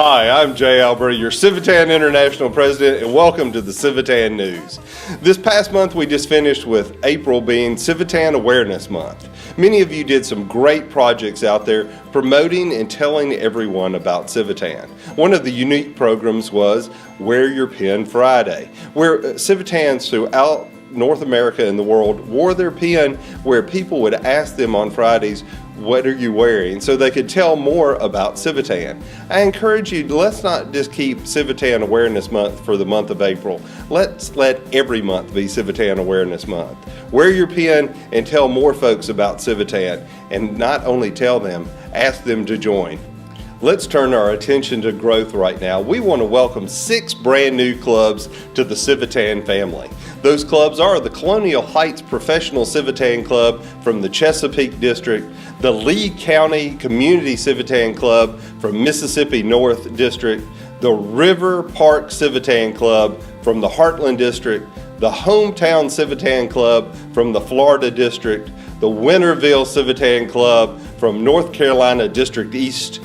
Hi, I'm Jay Albert, your Civitan International President, and welcome to the Civitan News. This past month we just finished with April being Civitan Awareness Month. Many of you did some great projects out there promoting and telling everyone about Civitan. One of the unique programs was Wear Your Pin Friday, where Civitans throughout North America and the world wore their pin, where people would ask them on Fridays, what are you wearing? So they could tell more about Civitan. I encourage you, let's not just keep Civitan Awareness Month for the month of April. Let's let every month be Civitan Awareness Month. Wear your pin and tell more folks about Civitan, and not only tell them, ask them to join. Let's turn our attention to growth right now. We want to welcome 6 brand new clubs to the Civitan family. Those clubs are the Colonial Heights Professional Civitan Club from the Chesapeake District, the Lee County Community Civitan Club from Mississippi North District, the River Park Civitan Club from the Heartland District, the Hometown Civitan Club from the Florida District, the Winterville Civitan Club from North Carolina District East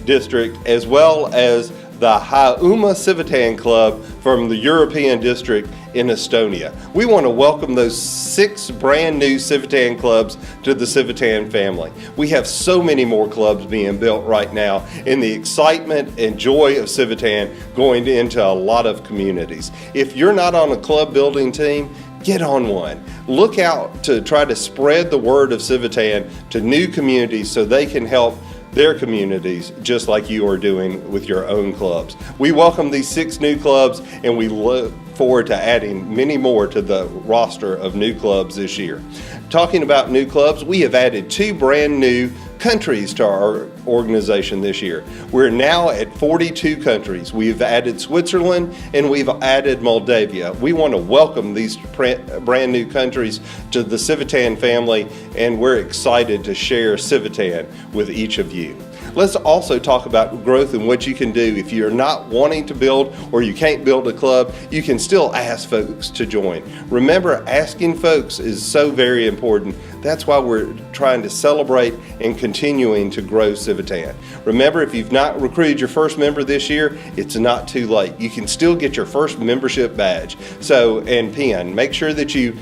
District, as well as the Hauma Civitan Club from the European District in Estonia. We want to welcome those 6 brand new Civitan clubs to the Civitan family. We have so many more clubs being built right now, and the excitement and joy of Civitan going into a lot of communities. If you're not on a club building team, get on one. Look out to try to spread the word of Civitan to new communities so they can help their communities just like you are doing with your own clubs. We welcome these 6 new clubs, and we look forward to adding many more to the roster of new clubs this year. Talking about new clubs, we have added 2 brand new countries to our organization this year. We're now at 42 countries. We've added Switzerland and we've added Moldavia. We want to welcome these brand new countries to the Civitan family, and we're excited to share Civitan with each of you. Let's also talk about growth and what you can do. If you're not wanting to build or you can't build a club, you can still ask folks to join. Remember, asking folks is so very important. That's why we're trying to celebrate and continuing to grow Civitan. Remember, if you've not recruited your first member this year, it's not too late. You can still get your first membership badge and pin. Make sure that you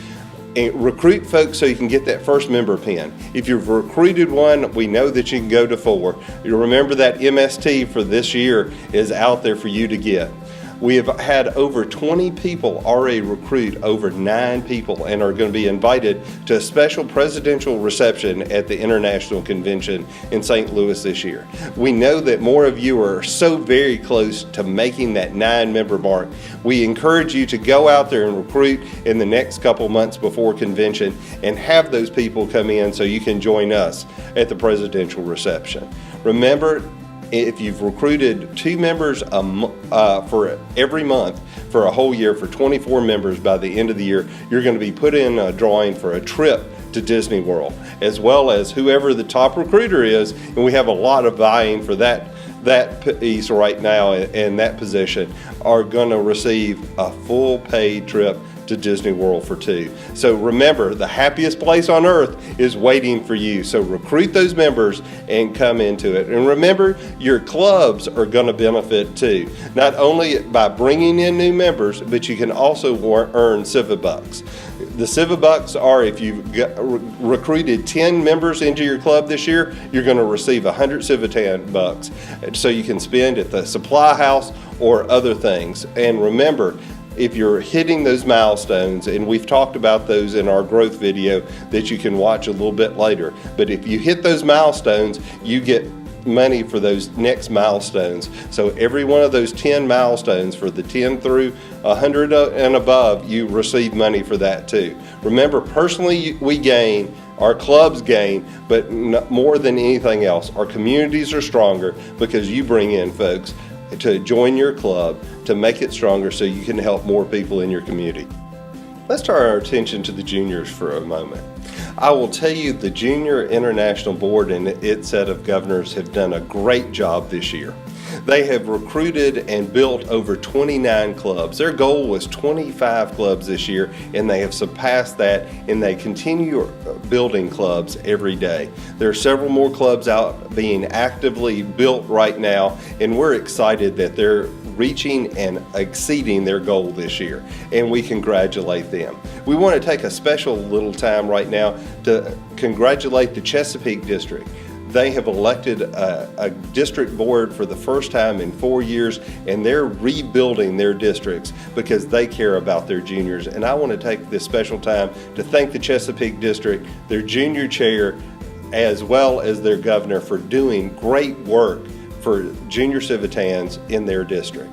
recruit folks so you can get that first member pin. If you've recruited one, we know that you can go to 4. You remember that MST for this year is out there for you to get. We have had over 20 people already recruit over 9 people, and are going to be invited to a special presidential reception at the International Convention in St. Louis this year. We know that more of you are so very close to making that 9-member mark. We encourage you to go out there and recruit in the next couple months before convention, and have those people come in so you can join us at the presidential reception. Remember, if you've recruited 2 members for every month for a whole year, for 24 members by the end of the year, you're going to be put in a drawing for a trip to Disney World, as well as whoever the top recruiter is, and we have a lot of vying for that piece right now, and that position are going to receive a full paid trip to Disney World for 2. So remember, the happiest place on earth is waiting for you. So recruit those members and come into it. And remember, your clubs are going to benefit too, not only by bringing in new members, but you can also earn Civibucks. The Civibucks are, if you've recruited 10 members into your club this year, you're going to receive 100 Civitan bucks, so you can spend at the supply house or other things. And remember, if you're hitting those milestones, and we've talked about those in our growth video that you can watch a little bit later, but if you hit those milestones, you get money for those next milestones. So every one of those 10 milestones, for the 10 through 100 and above, you receive money for that too. Remember, personally we gain, our clubs gain, but more than anything else, our communities are stronger because you bring in folks to join your club to make it stronger so you can help more people in your community. Let's turn our attention to the juniors for a moment. I will tell you, the Junior International Board and its set of governors have done a great job this year. They have recruited and built over 29 clubs. Their goal was 25 clubs this year, and they have surpassed that, and they continue building clubs every day. There are several more clubs out being actively built right now, and we're excited that they're reaching and exceeding their goal this year, and we congratulate them. We want to take a special little time right now to congratulate the Chesapeake District. They have elected a district board for the first time in 4 years, and they're rebuilding their districts because they care about their juniors. And I want to take this special time to thank the Chesapeake District, their junior chair, as well as their governor for doing great work for junior Civitans in their district.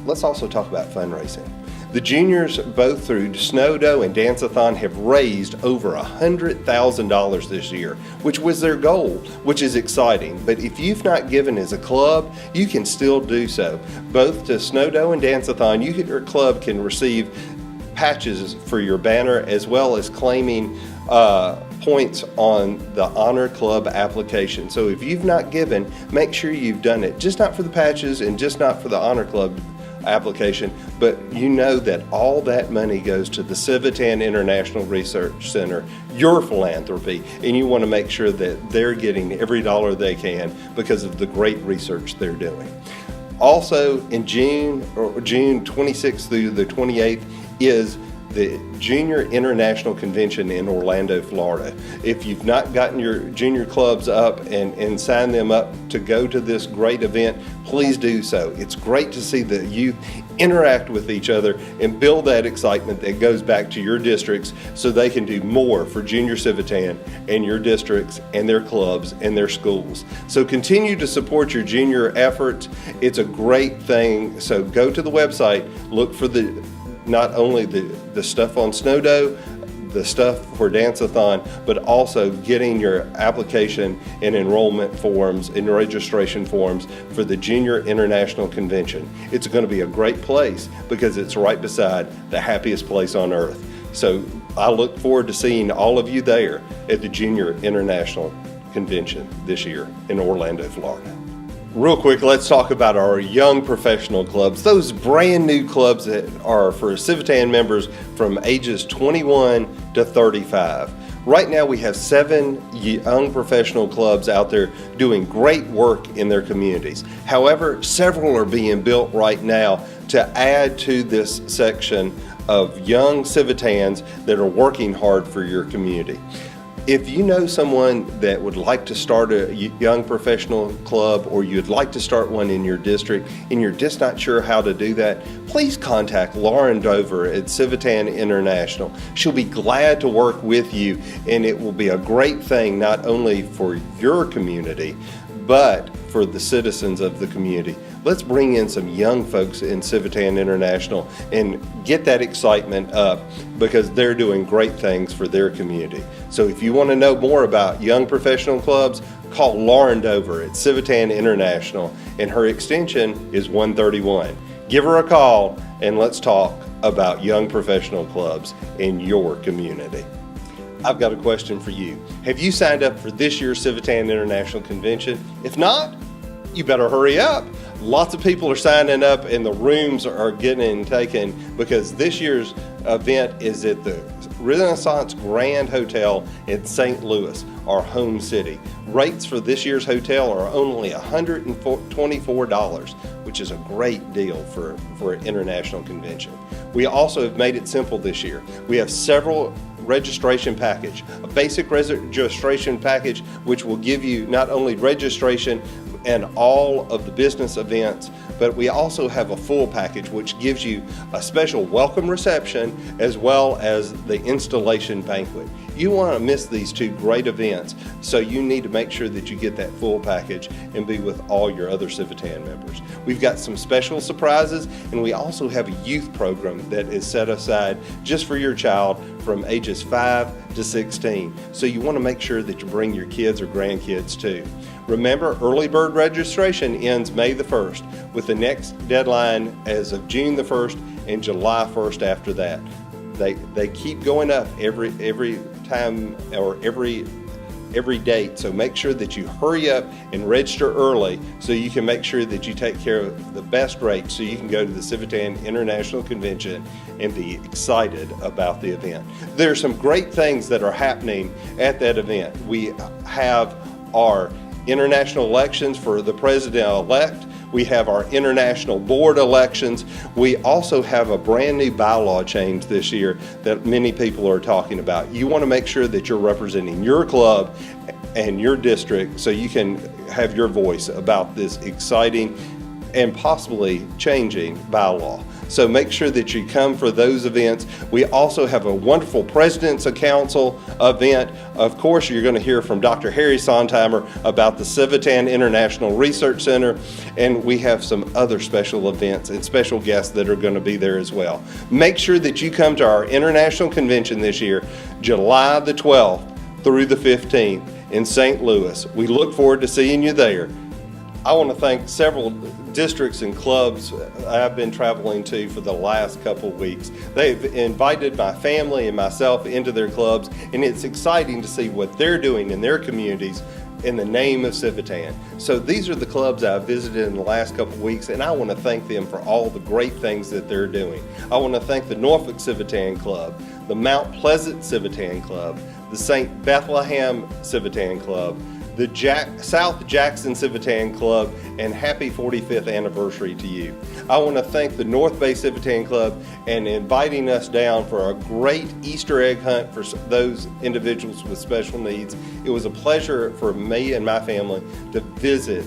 Let's also talk about fundraising. The juniors, both through Snow Dough and Dance-a-thon, have raised over $100,000 this year, which was their goal, which is exciting. But if you've not given as a club, you can still do so. Both to Snow Dough and Dance-a-thon, your club can receive patches for your banner, as well as claiming points on the Honor Club application. So if you've not given, make sure you've done it, just not for the patches and just not for the Honor Club application, but you know that all that money goes to the Civitan International Research Center, your philanthropy, and you want to make sure that they're getting every dollar they can because of the great research they're doing. Also in June 26th through the 28th is the Junior International Convention in Orlando, Florida. If you've not gotten your junior clubs up and signed them up to go to this great event, please do so. It's great to see the youth interact with each other and build that excitement that goes back to your districts so they can do more for junior Civitan and your districts and their clubs and their schools. So continue to support your junior efforts. It's a great thing. So go to the website, look for not only the stuff on Snow Dough, the stuff for Dance-a-thon, but also getting your application and enrollment forms and registration forms for the Junior International Convention. It's going to be a great place because it's right beside the happiest place on earth. So I look forward to seeing all of you there at the Junior International Convention this year in Orlando, Florida. Real quick, let's talk about our young professional clubs, those brand new clubs that are for Civitan members from ages 21 to 35. Right now we have 7 young professional clubs out there doing great work in their communities. However, several are being built right now to add to this section of young Civitans that are working hard for your community. If you know someone that would like to start a young professional club, or you'd like to start one in your district and you're just not sure how to do that, please contact Lauren Dover at Civitan International. She'll be glad to work with you, and it will be a great thing not only for your community, but for the citizens of the community. Let's bring in some young folks in Civitan International and get that excitement up because they're doing great things for their community. So if you want to know more about young professional clubs, call Lauren Dover at Civitan International, and her extension is 131. Give her a call and let's talk about young professional clubs in your community. I've got a question for you. Have you signed up for this year's Civitan International Convention? If not, you better hurry up. Lots of people are signing up and the rooms are getting taken because this year's event is at the Renaissance Grand Hotel in St. Louis, our home city. Rates for this year's hotel are only $124, which is a great deal for an international convention. We also have made it simple this year. We have several registration package, a basic registration package which will give you not only registration and all of the business events, but we also have a full package which gives you a special welcome reception as well as the installation banquet. You want to miss these 2 great events, so you need to make sure that you get that full package and be with all your other Civitan members. We've got some special surprises, and we also have a youth program that is set aside just for your child from ages 5 to 16. So you want to make sure that you bring your kids or grandkids too. Remember, early bird registration ends May the 1st, with the next deadline as of June the 1st and July 1st after that. They keep going up every time or every date, so make sure that you hurry up and register early so you can make sure that you take care of the best rate so you can go to the Civitan International Convention and be excited about the event. There are some great things that are happening at that event. We have our international elections for the president-elect. We have our international board elections. We also have a brand new bylaw change this year that many people are talking about. You want to make sure that you're representing your club and your district so you can have your voice about this exciting and possibly changing bylaw. So make sure that you come for those events. We also have a wonderful President's Council event. Of course, you're going to hear from Dr. Harry Sontheimer about the Civitan International Research Center, and we have some other special events and special guests that are going to be there as well. Make sure that you come to our international convention this year, July the 12th through the 15th in St. Louis. We look forward to seeing you there. I want to thank several districts and clubs I've been traveling to for the last couple of weeks. They've invited my family and myself into their clubs, and it's exciting to see what they're doing in their communities in the name of Civitan. So these are the clubs I've visited in the last couple of weeks, and I want to thank them for all the great things that they're doing. I want to thank the Norfolk Civitan Club, the Mount Pleasant Civitan Club, the St. Bethlehem Civitan Club, the South Jackson Civitan Club, and happy 45th anniversary to you. I want to thank the North Bay Civitan Club and inviting us down for a great Easter egg hunt for those individuals with special needs. It was a pleasure for me and my family to visit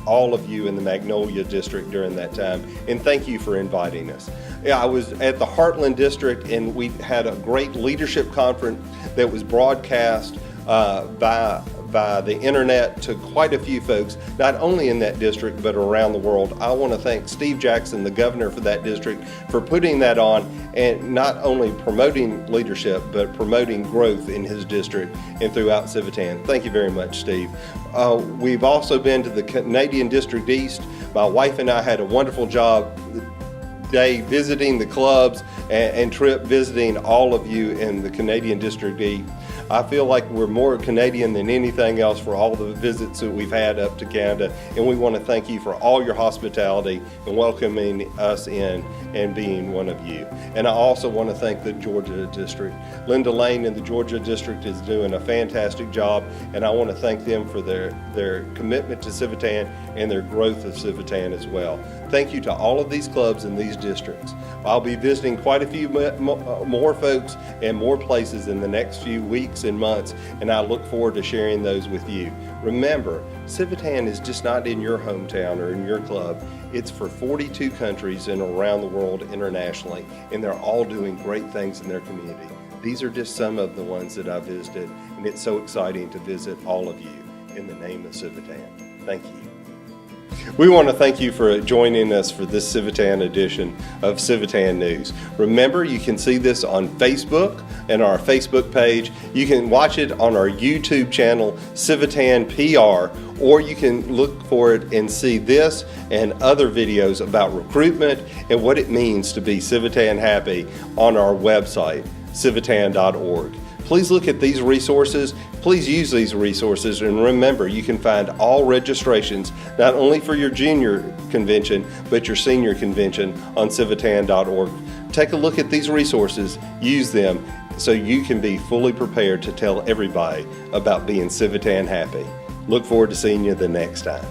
all of you in the Magnolia District during that time, and thank you for inviting us. I was at the Heartland District, and we had a great leadership conference that was broadcast by the internet to quite a few folks, not only in that district but around the world. I want to thank Steve Jackson, the governor for that district, for putting that on and not only promoting leadership but promoting growth in his district and throughout Civitan. Thank you very much, Steve. We've also been to the Canadian District East. My wife and I had a wonderful day visiting the clubs and trip visiting all of you in the Canadian District East. I feel like we're more Canadian than anything else for all the visits that we've had up to Canada, and we want to thank you for all your hospitality and welcoming us in and being one of you. And I also want to thank the Georgia District. Linda Lane in the Georgia District is doing a fantastic job, and I want to thank them for their commitment to Civitan and their growth of Civitan as well. Thank you to all of these clubs in these districts. I'll be visiting quite a few more folks and more places in the next few weeks and months, and I look forward to sharing those with you. Remember, Civitan is just not in your hometown or in your club. It's for 42 countries and around the world internationally, and they're all doing great things in their community. These are just some of the ones that I visited, and it's so exciting to visit all of you in the name of Civitan. Thank you. We want to thank you for joining us for this Civitan edition of Civitan News. Remember, you can see this on Facebook and our Facebook page. You can watch it on our YouTube channel, Civitan PR, or you can look for it and see this and other videos about recruitment and what it means to be Civitan happy on our website, civitan.org. Please look at these resources. Please use these resources, and remember, you can find all registrations, not only for your junior convention, but your senior convention on civitan.org. Take a look at these resources, use them, so you can be fully prepared to tell everybody about being Civitan happy. Look forward to seeing you the next time.